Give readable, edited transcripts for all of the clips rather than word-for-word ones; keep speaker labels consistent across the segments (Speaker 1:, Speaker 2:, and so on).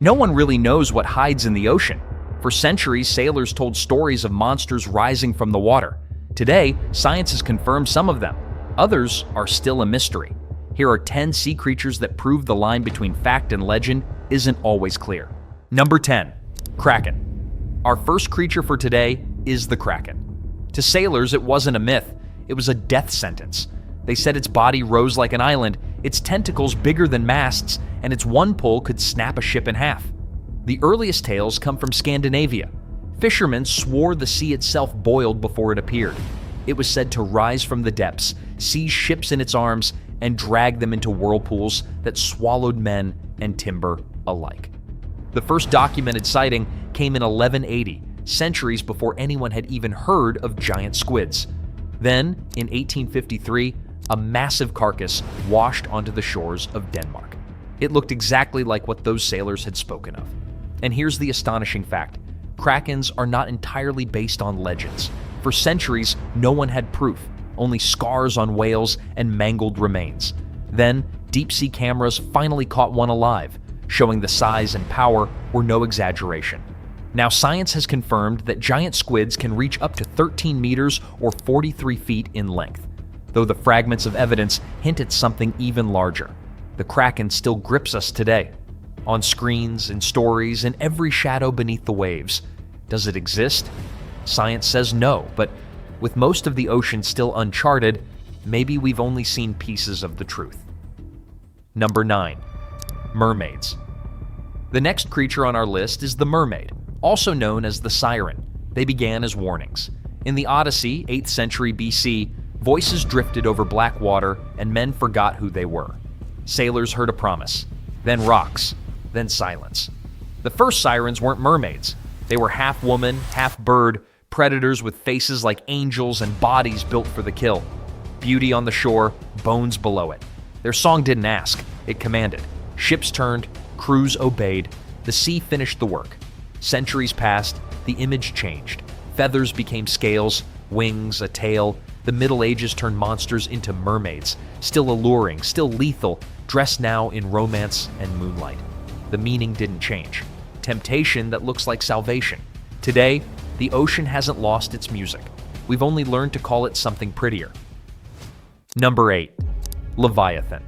Speaker 1: No one really knows what hides in the ocean. For centuries, sailors told stories of monsters rising from the water. Today, science has confirmed some of them. Others are still a mystery. Here are 10 sea creatures that prove the line between fact and legend isn't always clear. Number 10. Kraken. Our first creature for today is the Kraken. To sailors, it wasn't a myth. It was a death sentence. They said its body rose like an island, its tentacles bigger than masts, and its one pull could snap a ship in half. The earliest tales come from Scandinavia. Fishermen swore the sea itself boiled before it appeared. It was said to rise from the depths, seize ships in its arms, and drag them into whirlpools that swallowed men and timber alike. The first documented sighting came in 1180, centuries before anyone had even heard of giant squids. Then, in 1853, a massive carcass washed onto the shores of Denmark. It looked exactly like what those sailors had spoken of. And here's the astonishing fact. Krakens are not entirely based on legends. For centuries, no one had proof, only scars on whales and mangled remains. Then, deep-sea cameras finally caught one alive, showing the size and power were no exaggeration. Now, science has confirmed that giant squids can reach up to 13 meters or 43 feet in length, though the fragments of evidence hint at something even larger. The Kraken still grips us today, on screens, in stories, in every shadow beneath the waves. Does it exist? Science says no, but with most of the ocean still uncharted, maybe we've only seen pieces of the truth. Number 9. Mermaids. The next creature on our list is the mermaid, also known as the siren. They began as warnings. In the Odyssey, 8th century BC, voices drifted over black water and men forgot who they were. Sailors heard a promise, then rocks, then silence. The first sirens weren't mermaids. They were half woman, half bird, predators with faces like angels and bodies built for the kill. Beauty on the shore, bones below it. Their song didn't ask, it commanded. Ships turned, crews obeyed, the sea finished the work. Centuries passed, the image changed. Feathers became scales, wings, a tail. The Middle Ages turned monsters into mermaids, still alluring, still lethal, dressed now in romance and moonlight. The meaning didn't change. Temptation that looks like salvation. Today, the ocean hasn't lost its music. We've only learned to call it something prettier. Number 8. Leviathan.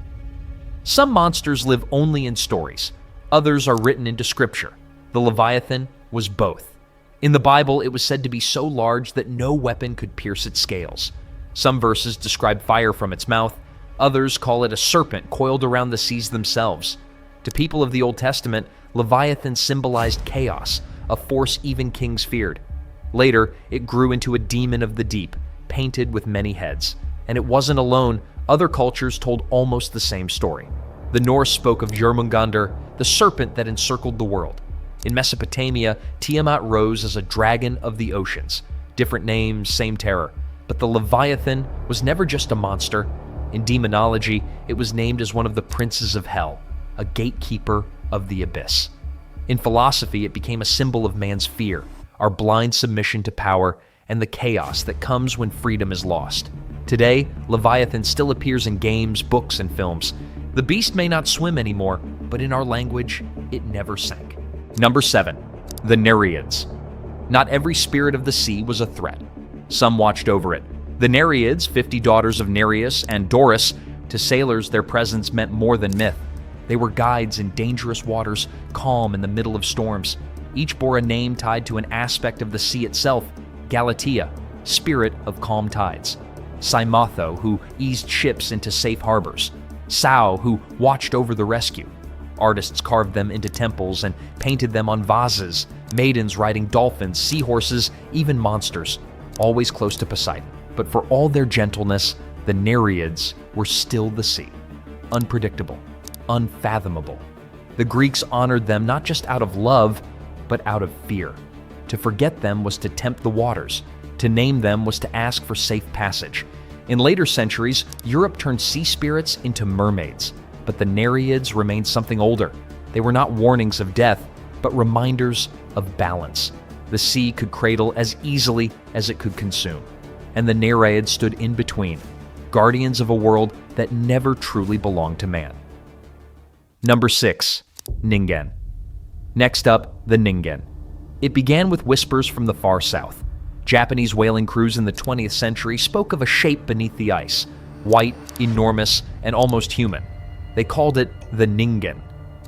Speaker 1: Some monsters live only in stories. Others are written into scripture. The Leviathan was both. In the Bible, it was said to be so large that no weapon could pierce its scales. Some verses describe fire from its mouth. Others call it a serpent coiled around the seas themselves. To people of the Old Testament, Leviathan symbolized chaos, a force even kings feared. Later, it grew into a demon of the deep, painted with many heads. And it wasn't alone. Other cultures told almost the same story. The Norse spoke of Jörmungandr, the serpent that encircled the world. In Mesopotamia, Tiamat rose as a dragon of the oceans. Different names, same terror. But the Leviathan was never just a monster. In demonology, it was named as one of the princes of hell, a gatekeeper of the abyss. In philosophy, it became a symbol of man's fear, our blind submission to power, and the chaos that comes when freedom is lost. Today, Leviathan still appears in games, books, and films. The beast may not swim anymore, but in our language, it never sank. Number 7. The Nereids. Not every spirit of the sea was a threat. Some watched over it. The Nereids, 50 daughters of Nereus and Doris, to sailors their presence meant more than myth. They were guides in dangerous waters, calm in the middle of storms. Each bore a name tied to an aspect of the sea itself. Galatea, spirit of calm tides. Cymotho, who eased ships into safe harbors. Sao, who watched over the rescue. Artists carved them into temples and painted them on vases, maidens riding dolphins, seahorses, even monsters, always close to Poseidon. But for all their gentleness, the Nereids were still the sea. Unpredictable, unfathomable. The Greeks honored them not just out of love, but out of fear. To forget them was to tempt the waters. To name them was to ask for safe passage. In later centuries, Europe turned sea spirits into mermaids, but the Nereids remained something older. They were not warnings of death, but reminders of balance. The sea could cradle as easily as it could consume, and the Nereids stood in between, guardians of a world that never truly belonged to man. Number 6. Ningen. Next up, the Ningen. It began with whispers from the far south. Japanese whaling crews in the 20th century spoke of a shape beneath the ice, white, enormous, and almost human. They called it the Ningen,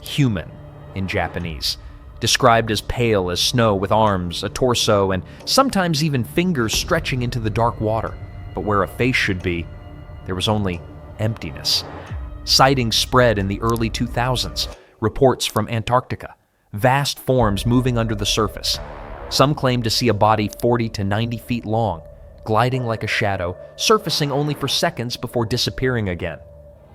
Speaker 1: human in Japanese, described as pale as snow with arms, a torso, and sometimes even fingers stretching into the dark water. But where a face should be, there was only emptiness. Sightings spread in the early 2000s, reports from Antarctica, vast forms moving under the surface. Some claimed to see a body 40 to 90 feet long, gliding like a shadow, surfacing only for seconds before disappearing again.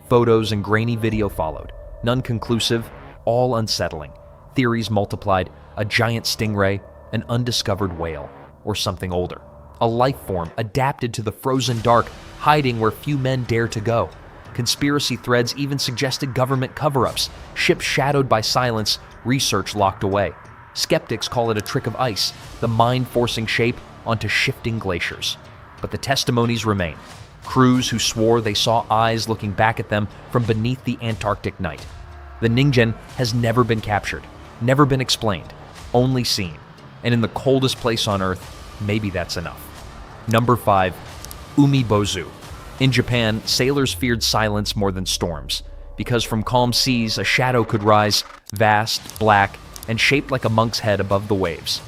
Speaker 1: Photos and grainy video followed, none conclusive, all unsettling. Theories multiplied: a giant stingray, an undiscovered whale, or something older. A life form adapted to the frozen dark, hiding where few men dare to go. Conspiracy threads even suggested government cover-ups, ships shadowed by silence, research locked away. Skeptics call it a trick of ice, the mind-forcing shape onto shifting glaciers. But the testimonies remain. Crews who swore they saw eyes looking back at them from beneath the Antarctic night. The Ningen has never been captured, never been explained, only seen. And in the coldest place on Earth, maybe that's enough. Number 5, Umibozu. In Japan, sailors feared silence more than storms, because from calm seas a shadow could rise, vast, black, and shaped like a monk's head above the waves.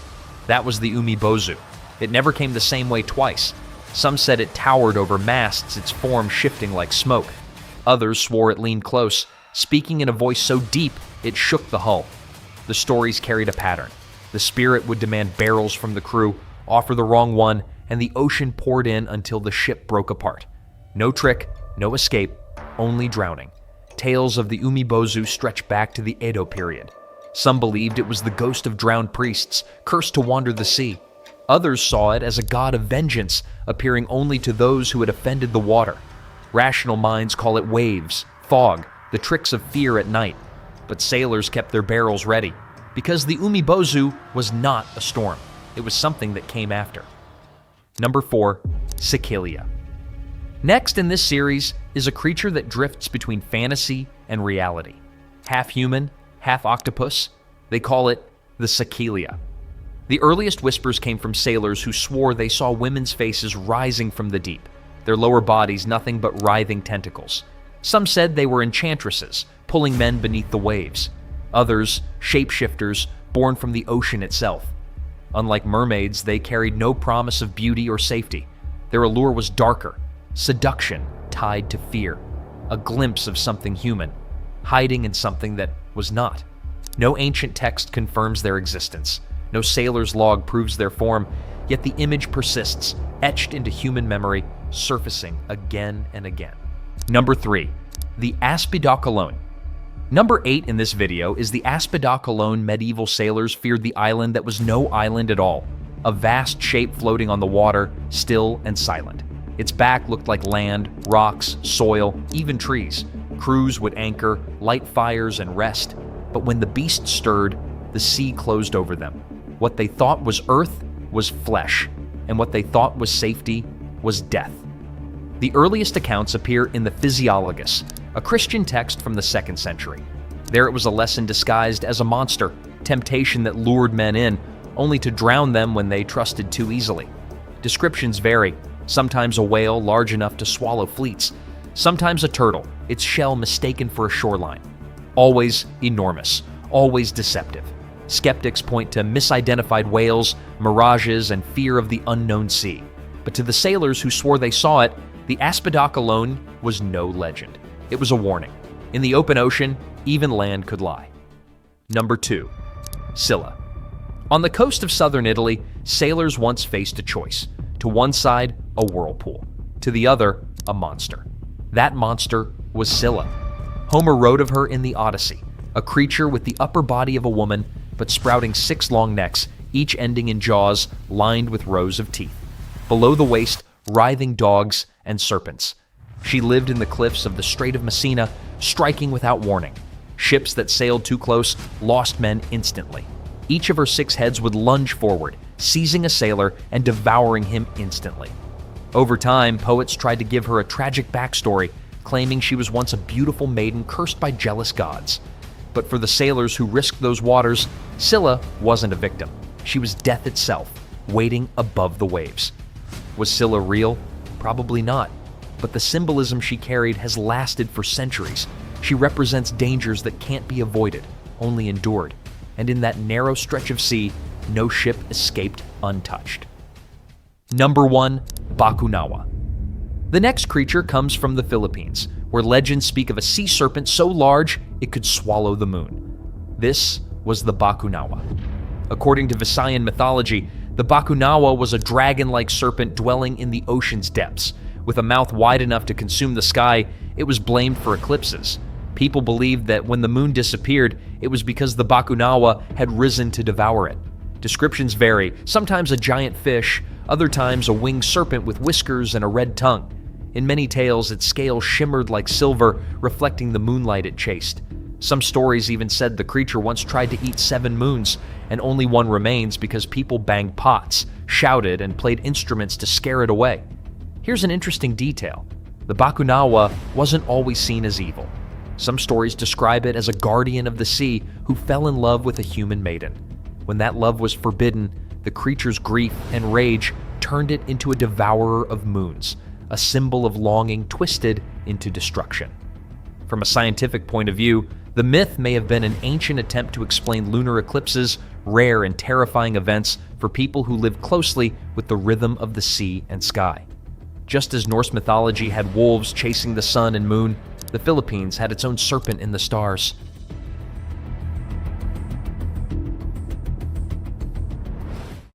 Speaker 1: That was the Umibozu. It never came the same way twice. Some said it towered over masts, its form shifting like smoke. Others swore it leaned close, speaking in a voice so deep it shook the hull. The stories carried a pattern. The spirit would demand barrels from the crew, offer the wrong one, and the ocean poured in until the ship broke apart. No trick, no escape, only drowning. Tales of the Umibozu stretch back to the Edo period. Some believed it was the ghost of drowned priests, cursed to wander the sea. Others saw it as a god of vengeance, appearing only to those who had offended the water. Rational minds call it waves, fog, the tricks of fear at night. But sailors kept their barrels ready, because the Umibozu was not a storm. It was something that came after. Number 4, Cecaelia. Next in this series is a creature that drifts between fantasy and reality. Half human, half octopus, they call it the Cecaelia. The earliest whispers came from sailors who swore they saw women's faces rising from the deep, their lower bodies nothing but writhing tentacles. Some said they were enchantresses, pulling men beneath the waves. Others, shapeshifters, born from the ocean itself. Unlike mermaids, they carried no promise of beauty or safety. Their allure was darker, seduction tied to fear, a glimpse of something human, hiding in something that was not. No ancient text confirms their existence. No sailor's log proves their form, yet the image persists, etched into human memory, surfacing again and again. Number 3, the Aspidochelone. Number 8 in this video is the Aspidochelone. Medieval sailors feared the island that was no island at all, a vast shape floating on the water, still and silent. Its back looked like land, rocks, soil, even trees. Crews would anchor, light fires, and rest. But when the beast stirred, the sea closed over them. What they thought was earth was flesh, and what they thought was safety was death. The earliest accounts appear in the Physiologus, a Christian text from the 2nd century. There it was a lesson disguised as a monster, temptation that lured men in, only to drown them when they trusted too easily. Descriptions vary, sometimes a whale large enough to swallow fleets, sometimes a turtle, its shell mistaken for a shoreline. Always enormous, always deceptive. Skeptics point to misidentified whales, mirages, and fear of the unknown sea. But to the sailors who swore they saw it, the Aspidochelone was no legend. It was a warning. In the open ocean, even land could lie. Number 2, Scylla. On the coast of southern Italy, sailors once faced a choice. To one side, a whirlpool. To the other, a monster. That monster was Scylla. Homer wrote of her in the Odyssey, a creature with the upper body of a woman, but sprouting 6 long necks, each ending in jaws lined with rows of teeth. Below the waist, writhing dogs and serpents. She lived in the cliffs of the Strait of Messina, striking without warning. Ships that sailed too close lost men instantly. Each of her 6 heads would lunge forward, seizing a sailor and devouring him instantly. Over time, poets tried to give her a tragic backstory, claiming she was once a beautiful maiden cursed by jealous gods. But for the sailors who risked those waters, Scylla wasn't a victim. She was death itself, waiting above the waves. Was Scylla real? Probably not. But the symbolism she carried has lasted for centuries. She represents dangers that can't be avoided, only endured. And in that narrow stretch of sea, no ship escaped untouched. Number 1. Bakunawa. The next creature comes from the Philippines, where legends speak of a sea serpent so large it could swallow the moon. This was the Bakunawa. According to Visayan mythology, the Bakunawa was a dragon-like serpent dwelling in the ocean's depths. With a mouth wide enough to consume the sky, it was blamed for eclipses. People believed that when the moon disappeared, it was because the Bakunawa had risen to devour it. Descriptions vary, sometimes a giant fish, other times a winged serpent with whiskers and a red tongue. In many tales, its scales shimmered like silver, reflecting the moonlight it chased. Some stories even said the creature once tried to eat 7 moons, and only one remains because people banged pots, shouted, and played instruments to scare it away. Here's an interesting detail. The Bakunawa wasn't always seen as evil. Some stories describe it as a guardian of the sea who fell in love with a human maiden. When that love was forbidden, the creature's grief and rage turned it into a devourer of moons, a symbol of longing twisted into destruction. From a scientific point of view, the myth may have been an ancient attempt to explain lunar eclipses, rare and terrifying events for people who live closely with the rhythm of the sea and sky. Just as Norse mythology had wolves chasing the sun and moon, the Philippines had its own serpent in the stars.